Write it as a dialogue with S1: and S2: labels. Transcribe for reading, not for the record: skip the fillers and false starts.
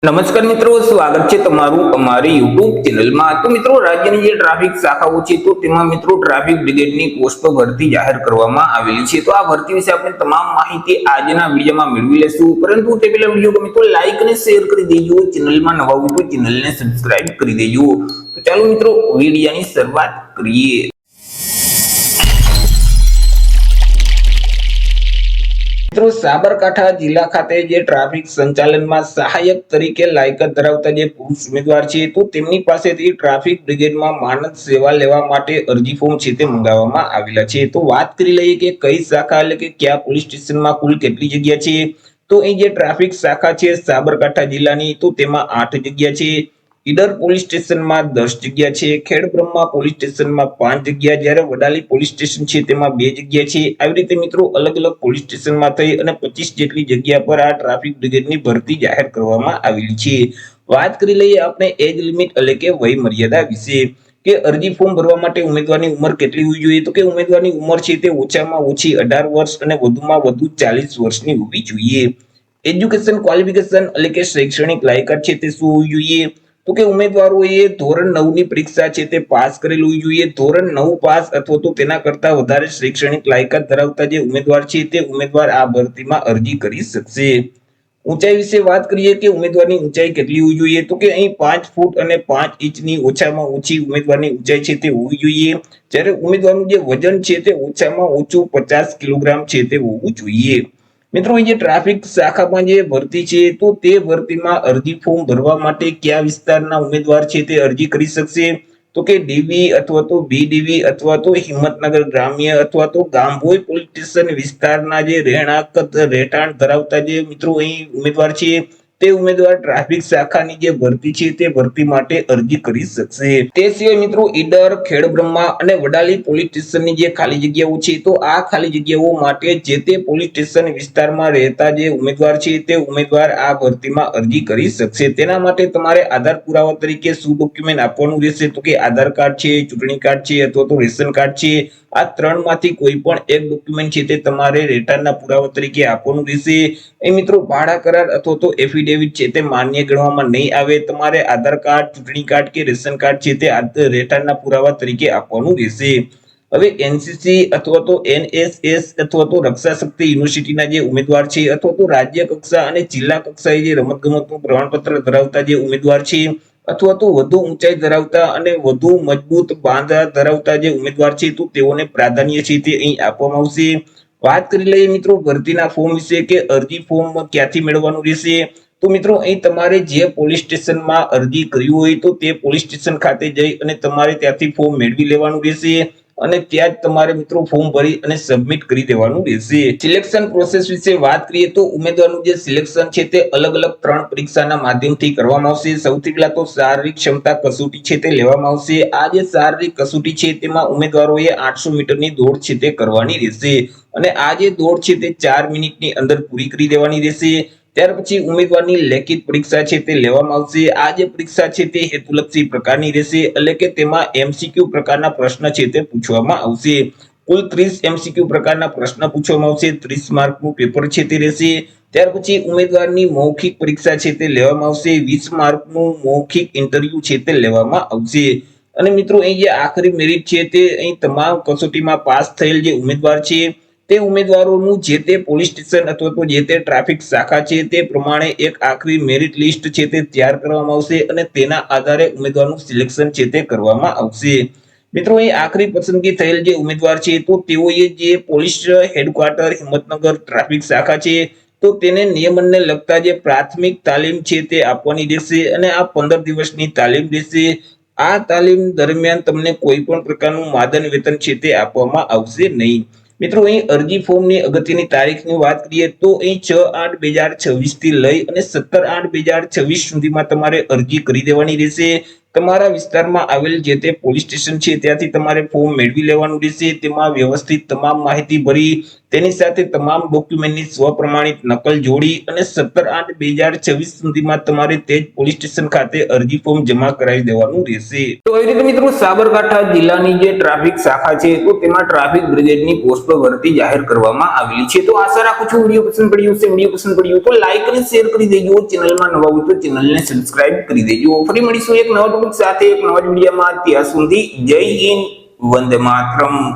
S1: નમસ્કાર મિત્રો, સ્વાગત છે તમારું અમારી યુટ્યુબ ચેનલમાં। તો મિત્રો, રાજ્યની જે ટ્રાફિક શાખાઓ છે તો તેમાં મિત્રો ટ્રાફિક બ્રિગેડની પોસ્ટો ભરતી જાહેર કરવામાં આવેલી છે। તો આ ભરતી વિશે આપણે તમામ માહિતી આજના વિડીયોમાં મેળવી લેશું। પરંતુ તે પહેલા વિડીયો ગમે તો લાઈક અને શેર કરી દેજો, ચેનલમાં નવા હોય તો ચેનલને સબસ્ક્રાઇબ કરી દેજો। તો ચાલો મિત્રો, વિડીયોની શરૂઆત કરીએ। મિત્રો, સાબરકાંઠા જિલ્લા ખાતે જે ટ્રાફિક સંચાલનમાં સહાયક તરીકે લાયકાત ધરાવતા જે પુરુષ ઉમેદવાર છે તો તેમની પાસેથી ટ્રાફિક બ્રિગેડમાં માનદ સેવા લેવા માટે અરજી ફોર્મ છે તે મંગાવવામાં આવેલા છે। તો વાત કરી લઈએ કે કઈ શાખા એટલે કે કયા પોલીસ સ્ટેશનમાં કુલ કેટલી જગ્યા છે। તો અહીં જે ટ્રાફિક શાખા છે સાબરકાંઠા જિલ્લાની તો તેમાં 8 જગ્યા છે। ઈડર પોલીસ સ્ટેશનમાં 10 જગ્યા છે। ખેડબ્રહ્મા પોલીસ સ્ટેશનમાં 5 જગ્યા, જ્યારે વડાલી પોલીસ સ્ટેશન છે તેમાં 2 જગ્યા છે। આવી રીતે મિત્રો અલગ અલગ પોલીસ સ્ટેશનમાં થઈ અને 25 જેટલી જગ્યા પર આ ટ્રાફિક બ્રિગેડની ભરતી જાહેર કરવામાં આવેલી છે। વાત કરી લઈએ આપણે એજ લિમિટ એટલે કે વય મર્યાદા વિશે કે અરજી ફોર્મ ભરવા માટે ઉમેદવારની ઉંમર કેટલી હોવી જોઈએ। તો કે ઉમેદવારની ઉંમર છે તે ઓછામાં ઓછી 18 વર્ષ અને વધુમાં વધુ 40 વર્ષની હોવી જોઈએ। એજ્યુકેશન ક્વોલિફિકેશન એટલે કે શૈક્ષણિક લાયકાત છે તે શું હોવી જોઈએ। તો કે ઉમેદવારોએ ધોરણ 9 ની પરીક્ષા છે તે પાસ કરેલ હોવી જોઈએ। ધોરણ 9 પાસ અથવા તો તેના કરતા વધારે શૈક્ષણિક લાયકાત ધરાવતા જે ઉમેદવાર છે તે ઉમેદવાર આ ભરતીમાં અરજી કરી શકશે। ઊંચાઈ વિશે વાત કરીએ કે ઉમેદવારની ઊંચાઈ કેટલી હોવી જોઈએ। તો કે અહીં 5 ફૂટ અને 5 ઇંચની ઓછામાં ઓછી ઉમેદવારની ઊંચાઈ છે તે હોવી જોઈએ, જ્યારે ઉમેદવારનું જે વજન છે તે ઓછામાં ઓછું 50 કિલોગ્રામ છે તે હોવું જોઈએ। મિત્રો, જે ટ્રાફિક શાખામાં જે ભરતી છે તો તે ભરતીમાં અરજી ફોર્મ ભરવા માટે કયા વિસ્તારના ઉમેદવાર છે તે અરજી કરી શકશે। તો કે ડીબી અથવા તો બીડીબી અથવા તો હિંમતનગર ગ્રામ્ય અથવા તો ગામભોઈ પોલીસ સ્ટેશન વિસ્તારના જે રહેઠાણ ધરાવતા જે મિત્રો અહીં ઉમેદવાર છે તે ઉમેદવાર ટ્રાફિક શાખાની જે ભરતી છે તે ભરતી માટે અરજી કરી શકશે। તે સિવાય મિત્રો ઈડર, ખેડબ્રહ્મા અને વડાલી પોલીસ સ્ટેશનની જે ખાલી જગ્યાઓ છે તો આ ખાલી જગ્યાઓ માટે જે તે પોલીસ સ્ટેશન વિસ્તારમાં રહેતા જે ઉમેદવાર છે તે ઉમેદવાર આ ભરતીમાં અરજી કરી શકશે। તેના માટે તમારે આધાર પુરાવા તરીકે શું ડોક્યુમેન્ટ આપવાનું રહેશે। તો કે આધાર કાર્ડ છે, ચૂંટણી કાર્ડ છે અથવા તો રેશન કાર્ડ છે, આ ત્રણમાંથી કોઈ પણ એક ડોક્યુમેન્ટ છે તે તમારે રહેઠાણના પુરાવા તરીકે આપવાનું રહેશે। એ મિત્રો ભાડા કરાર અથવા તો એફિડેવિટ છે તે માન્ય ગણવામાં નહીં આવે। તમારે આધાર કાર્ડ, ચૂંટણી કાર્ડ કે રેશન કાર્ડ છે તે રહેઠાણના પુરાવા તરીકે આપવાનું રહેશે। હવે એનસીસી અથવા તો એનએસએસ અથવા તો રક્ષા શક્તિ યુનિવર્સિટીના જે ઉમેદવાર છે અથવા તો રાજ્ય કક્ષા અને જિલ્લા કક્ષાએ જે રમતગમતનું પ્રમાણપત્ર ધરાવતા જે ઉમેદવાર છે અથવા તો વધુ ઊંચાઈ ધરાવતા અને વધુ મજબૂત બાંધા ધરાવતા જે ઉમેદવાર છે તો તેઓને પ્રાધાન્ય છે તે અહીં આપવામાં આવશે। વાત કરી લઈએ મિત્રો ભરતીના ફોર્મ વિશે કે અરજી ફોર્મ ક્યાંથી મેળવવાનું રહેશે। તો મિત્રો અહીં તમારે જે પોલીસ સ્ટેશનમાં અરજી કરી હોય તો તે પોલીસ સ્ટેશન ખાતે જઈ અને તમારે ત્યાંથી ફોર્મ મેળવી લેવાનું રહેશે અને ત્યાં જ તમારે મિત્રો ફોર્મ ભરી અને સબમિટ કરી દેવાનું રહેશે। સિલેક્શન પ્રોસેસ વિશે વાત કરીએ તો ઉમેદવારનું જે સિલેક્શન છે તે અલગ અલગ 3 પરીક્ષાના માધ્યમથી કરવામાં આવશે। સૌથી પહેલા તો શારીરિક ક્ષમતા કસોટી છે તે લેવામાં આવશે। આ જે શારીરિક કસોટી છે તેમાં ઉમેદવારોએ 800 મીટરની દોડ છે તે કરવાની રહેશે અને આ જે દોડ છે તે 4 મિનિટની અંદર પૂરી કરી દેવાની રહેશે। ત્યાર પછી ઉમેદવારની લેખિત પરીક્ષા છે તે લેવામાં આવશે। આ જે પરીક્ષા છે તે હેતુલક્ષી પ્રકારની રહેશે એટલે કે તેમાં એમસીક્યુ પ્રકારના પ્રશ્ન છે તે પૂછવામાં આવશે। કુલ 30 એમસીક્યુ પ્રકારના પ્રશ્ન પૂછવામાં આવશે। 30 માર્કનું પેપર છે તે રહેશે। ત્યાર પછી ઉમેદવારની મૌખિક પરીક્ષા છે તે લેવામાં આવશે। 20 માર્કનું મૌખિક ઇન્ટરવ્યુ છે તે લેવામાં આવશે અને મિત્રો અહીં જે આખરી મેરિટ છે તે અહીં તમામ કસોટીમાં પાસ થયેલ જે ઉમેદવાર છે તે ઉમેદવારોનું જે તે પોલીસ સ્ટેશન અથવા તો જે તે ટ્રાફિક શાખા છે તે પ્રમાણે એક આખરી મેરિટ લિસ્ટ છે તે તૈયાર કરવામાં આવશે અને તેના આધારે ઉમેદવારનું સિલેક્શન છે તે કરવામાં આવશે। મિત્રો અહીં આખરી પસંદગી થયેલ જે ઉમેદવાર છે તો તેઓએ જે પોલીસ હેડક્વાર્ટર હિંમતનગર ટ્રાફિક શાખા છે તો તેને નિયમનને લગતા જે પ્રાથમિક તાલીમ છે તે આપવાની રહેશે અને આ 15 દિવસની તાલીમ રહેશે। આ તાલીમ દરમિયાન તમને કોઈ પણ પ્રકારનું માદન વેતન છે તે આપવામાં આવશે નહીં। મિત્રો અહીં અરજી ફોર્મની અગત્યની તારીખની વાત કરીએ તો અહીં 6/8/2026 થી લઈ અને 17/8/2026 સુધીમાં તમારે અરજી કરી દેવાની રહેશે। તમારા વિસ્તારમાં આવેલ જે તે પોલીસ સ્ટેશન છે ત્યાંથી તમારે ફોર્મ મેળવી લેવાનું રહેશે। તેમાં વ્યવસ્થિત તમામ માહિતી ભરી તેની સાથે તમામ ડોક્યુમેન્ટની સ્વપ્રમાણિત નકલ જોડી અને 17/8/2026 સુધીમાં તમારે તે જ પોલીસ સ્ટેશન ખાતે અરજી ફોર્મ જમા કરાવી દેવાનું રહેશે। તો એ રીતે મિત્રો સાબરકાંઠા જિલ્લાની જે ટ્રાફિક શાખા છે તો તેમાં ટ્રાફિક બ્રિગેડની પોસ્ટો ભરતી જાહેર કરવામાં આવેલી છે। તો આશા રાખું છું વિડીયો પસંદ પડ્યો હશે। વિડીયો પસંદ પડ્યો તો લાઈક અને શેર કરી દેજો। ચેનલમાં નવા હોય તો ચેનલને સબસ્ક્રાઇબ કરી દેજો। ફરી મળીશું એક નવા ટોપિક સાથે એક નવા વિડીયોમાં। ત્યાં સુધી જય હિન્દ, વંદે માતરમ।